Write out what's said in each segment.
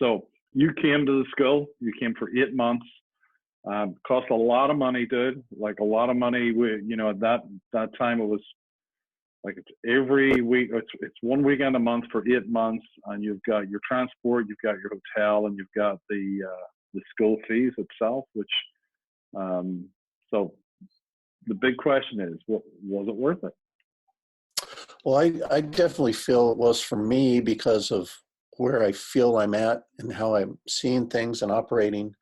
So you came to the school. You came for 8 months. Cost a lot of money, dude. Like a lot of money. At that time it was like it's every week. It's 1 weekend a month for 8 months, and you've got your transport, you've got your hotel, and you've got the school fees itself. Which so the big question is, was it worth it? Well, I definitely feel it was for me because of where I feel I'm at and how I'm seeing things and operating.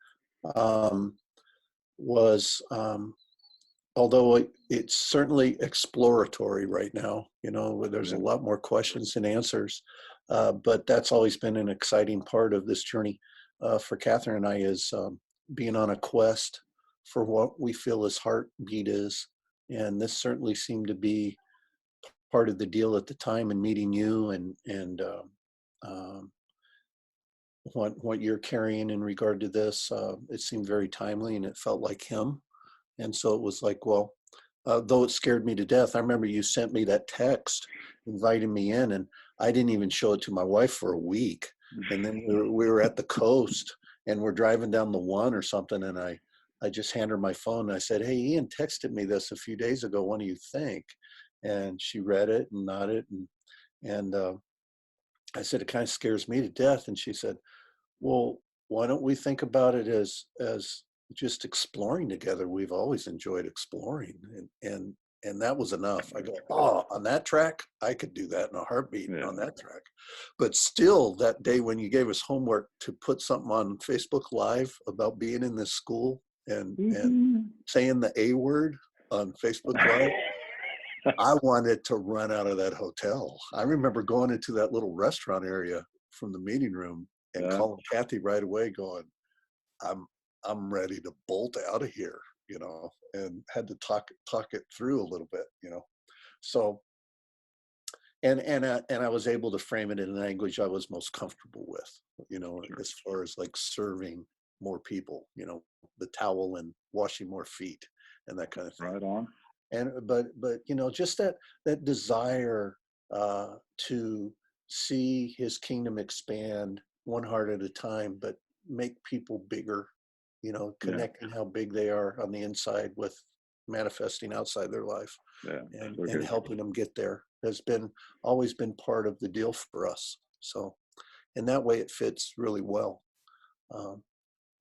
Although it's certainly exploratory right now, where there's a lot more questions than answers, but that's always been an exciting part of this journey for Catherine and I, is being on a quest for what we feel his heartbeat is. And this certainly seemed to be part of the deal at the time, in meeting you and what you're carrying in regard to this. It seemed very timely, and it felt like him. And so it was like, well, though it scared me to death, I remember you sent me that text inviting me in, and I didn't even show it to my wife for a week. And then we were at the coast, and we're driving down the 1 or something, and I just handed her my phone, and I said, hey, Ian texted me this a few days ago. What do you think? And she read it and nodded, and I said, it kind of scares me to death. And she said, well, why don't we think about it as just exploring together? We've always enjoyed exploring, and that was enough. I go, on that track, I could do that in a heartbeat. On that track. But still, that day when you gave us homework to put something on Facebook Live about being in this school and saying the A word on Facebook Live, I wanted to run out of that hotel. I remember going into that little restaurant area from the meeting room and calling Kathy right away, going, I'm ready to bolt out of here, and had to talk it through a little bit, So, and I was able to frame it in a language I was most comfortable with, as far as like serving more people, the towel and washing more feet and that kind of thing. Right on. And but just that desire to see his kingdom expand one heart at a time, but make people bigger, connecting how big they are on the inside with manifesting outside their life, and helping them get there has always been part of the deal for us. So in that way, it fits really well.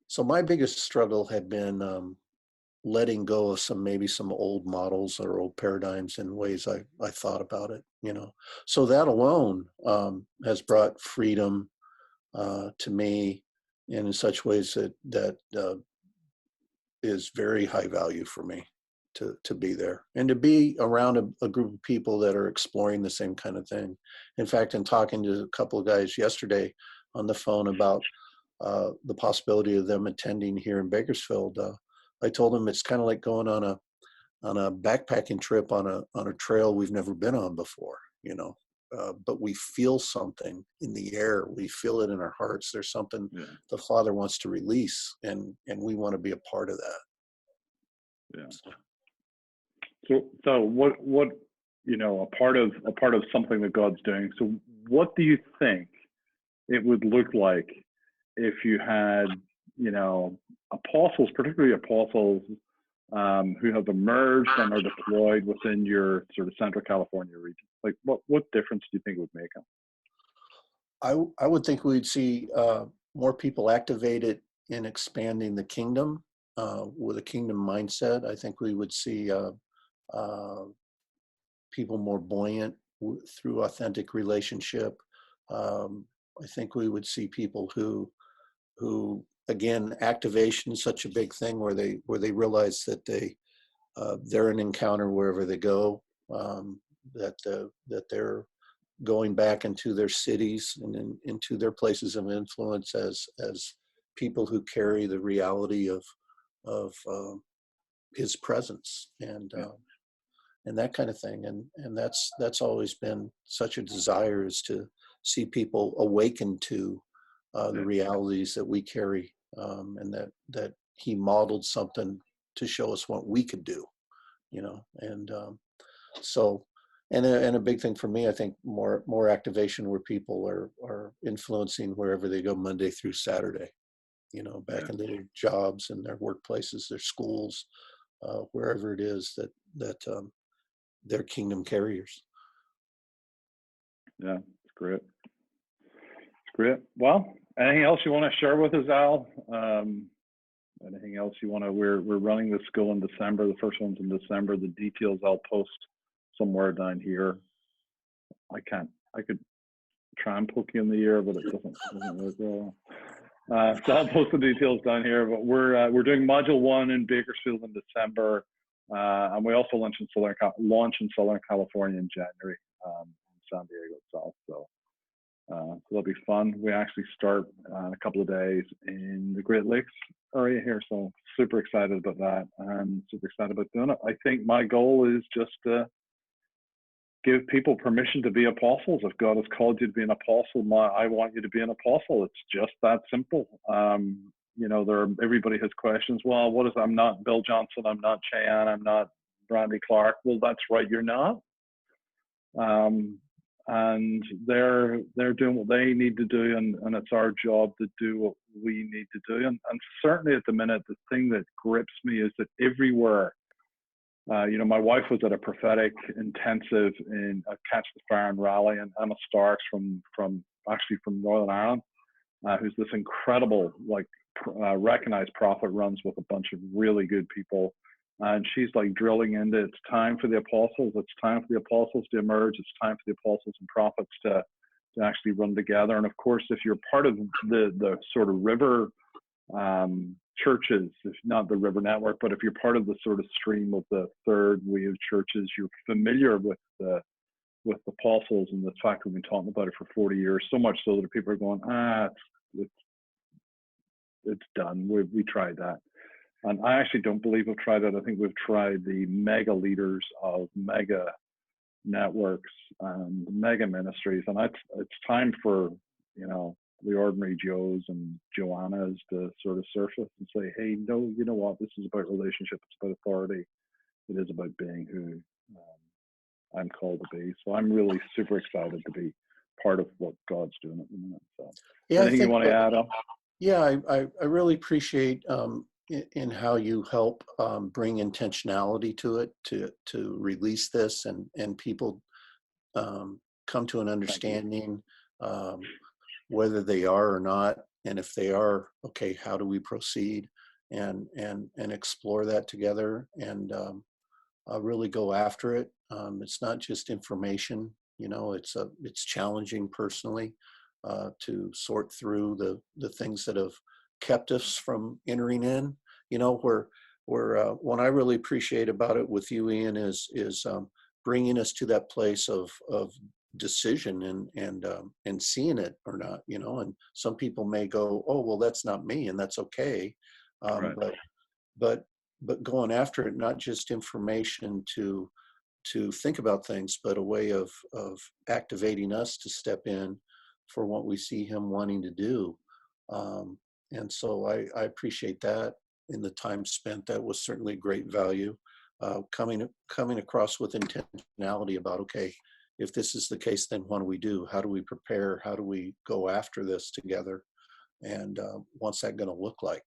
So my biggest struggle had been letting go of some old models or old paradigms and ways I thought about it, So that alone has brought freedom to me, and in such ways that is very high value for me to be there and to be around a group of people that are exploring the same kind of thing. In fact, in talking to a couple of guys yesterday on the phone about the possibility of them attending here in Bakersfield, I told them it's kind of like going on a backpacking trip on a trail we've never been on before, but we feel something in the air. We feel it in our hearts. There's something the Father wants to release, and we want to be a part of that. Yeah. So what a part of something that God's doing. So what do you think it would look like if you had, apostles, particularly apostles who have emerged and are deployed within your sort of Central California region? Like what difference do you think it would make? I would think we'd see more people activated in expanding the kingdom with a kingdom mindset. I think we would see people more buoyant through authentic relationship. I think we would see people who again, activation is such a big thing where they realize that they're an encounter wherever they go, that they're going back into their cities and into their places of influence as people who carry the reality of his presence and that kind of thing. And that's always been such a desire, is to see people awaken to the realities that we carry, and that he modeled something to show us what we could do, and so And a big thing for me, I think more activation where people are influencing wherever they go Monday through Saturday, back Yeah, in their jobs and their workplaces, their schools, wherever it is that they're kingdom carriers. yeah, it's great. It's great. Well, anything else you want to share with us, Al? Anything else you want to? We're running the school in December. The first one's in December. The details I'll post somewhere down here. I can't. I could try and poke you in the ear, but it doesn't work well. So I'll post the details down here. But we're doing Module 1 in Bakersfield in December, and we also launch in Southern California in January, in San Diego itself. So that'll be fun. We actually start a couple of days in the Great Lakes area here, so super excited about that, and super excited about doing it. I think my goal is just to give people permission to be apostles. If God has called you to be an apostle, I want you to be an apostle. It's just that simple. Everybody has questions. Well, what is? I'm not Bill Johnson. I'm not Cheyenne. I'm not Brandy Clark. Well, that's right. You're not. And they're doing what they need to do, and it's our job to do what we need to do. And certainly at the minute, the thing that grips me is that everywhere. My wife was at a prophetic intensive in Catch the Fire and Rally, and Emma Starks from Northern Ireland, who's this incredible, recognized prophet, runs with a bunch of really good people. And she's like drilling into, it's time for the apostles. It's time for the apostles to emerge. It's time for the apostles and prophets to actually run together. And of course, if you're part of the sort of river churches, if not the River Network, but if you're part of the sort of stream of the third wave churches, you're familiar with the apostles and the fact we've been talking about it for 40 years. So much so that people are going, it's done. We tried that. And I actually don't believe we've tried it. I think we've tried the mega leaders of mega networks and mega ministries. And it's time for, the ordinary Joes and Joannas to sort of surface and say, hey, no, you know what? This is about relationship. It's about authority. It is about being who I'm called to be. So I'm really super excited to be part of what God's doing at the minute. So Yeah, anything you want to add up? Yeah, I really appreciate in how you help bring intentionality to it, to release this and people come to an understanding, whether they are or not, and if they are, okay, how do we proceed and explore that together and really go after it. It's not just information, it's challenging personally to sort through the things that have kept us from entering in. Where what I really appreciate about it with you, Ian, is bringing us to that place of decision and seeing it or not. And some people may go, oh well, that's not me, and that's okay. Right. But going after it, not just information to think about things, but a way of activating us to step in for what we see him wanting to do. And so I appreciate that in the time spent. That was certainly great value. Coming across with intentionality about, okay, if this is the case, then what do we do? How do we prepare? How do we go after this together? And what's that going to look like?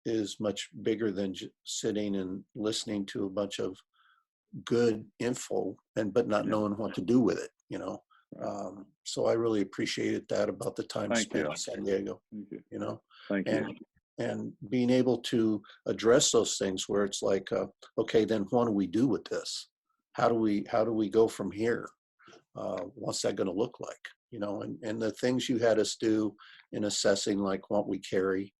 Is much bigger than sitting and listening to a bunch of good info but not knowing what to do with it. So I really appreciated that about the time spent in San Diego. Thank you. And being able to address those things where it's like, okay, then what do we do with this? How do we go from here? What's that going to look like? And the things you had us do in assessing, like what we carry,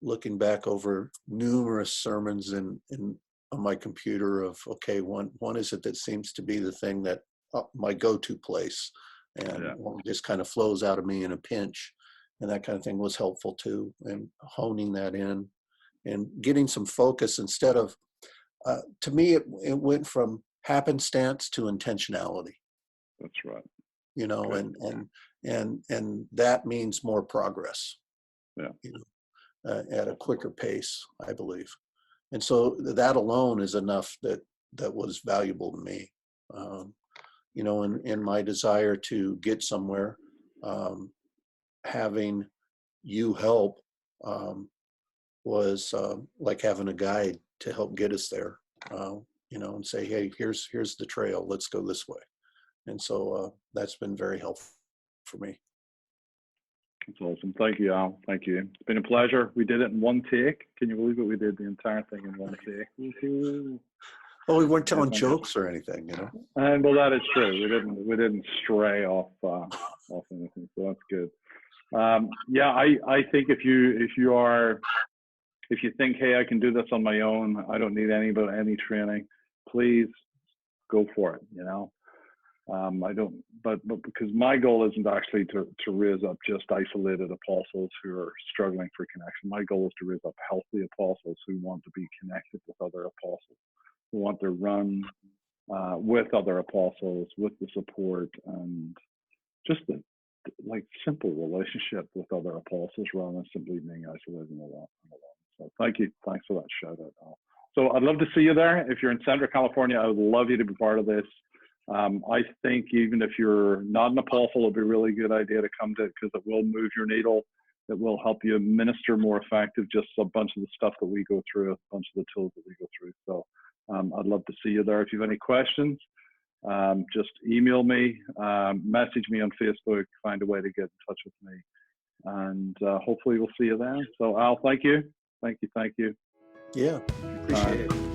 looking back over numerous sermons on my computer of, okay, one is it that seems to be the thing that my go-to place, and one just kind of flows out of me in a pinch, and that kind of thing was helpful too, and honing that in and getting some focus instead of, to me, it went from happenstance to intentionality. That's right. And that means more progress. Yeah. At a quicker pace, I believe. And so that alone is enough that was valuable to me. You know, in my desire to get somewhere, having you help was like having a guide to help get us there. You know, and say, hey, here's the trail. Let's go this way. And so that's been very helpful for me. That's awesome. Thank you, Al. Thank you. It's been a pleasure. We did it in one take. Can you believe it? We did the entire thing in one take. Well, we weren't telling jokes or anything, you know. And well, that is true. We didn't stray off anything, so that's good. Yeah, I think if you think, hey, I can do this on my own, I don't need any training, please go for it. You know, I don't, but because my goal isn't actually to raise up just isolated apostles who are struggling for connection. My goal is to raise up healthy apostles who want to be connected with other apostles, who want to run with other apostles, with the support and just the like simple relationship with other apostles rather than simply being isolated and alone. So thank you. Thanks for that shout out, Al. So I'd love to see you there. If you're in Central California, I would love you to be part of this. I think even if you're not an apostle, it'd be a really good idea to come to it because it will move your needle. It will help you minister more effective, just a bunch of the stuff that we go through, a bunch of the tools that we go through. So I'd love to see you there. If you have any questions, just email me, message me on Facebook, find a way to get in touch with me. And hopefully we'll see you then. So Al, thank you. Thank you. Yeah, appreciate it.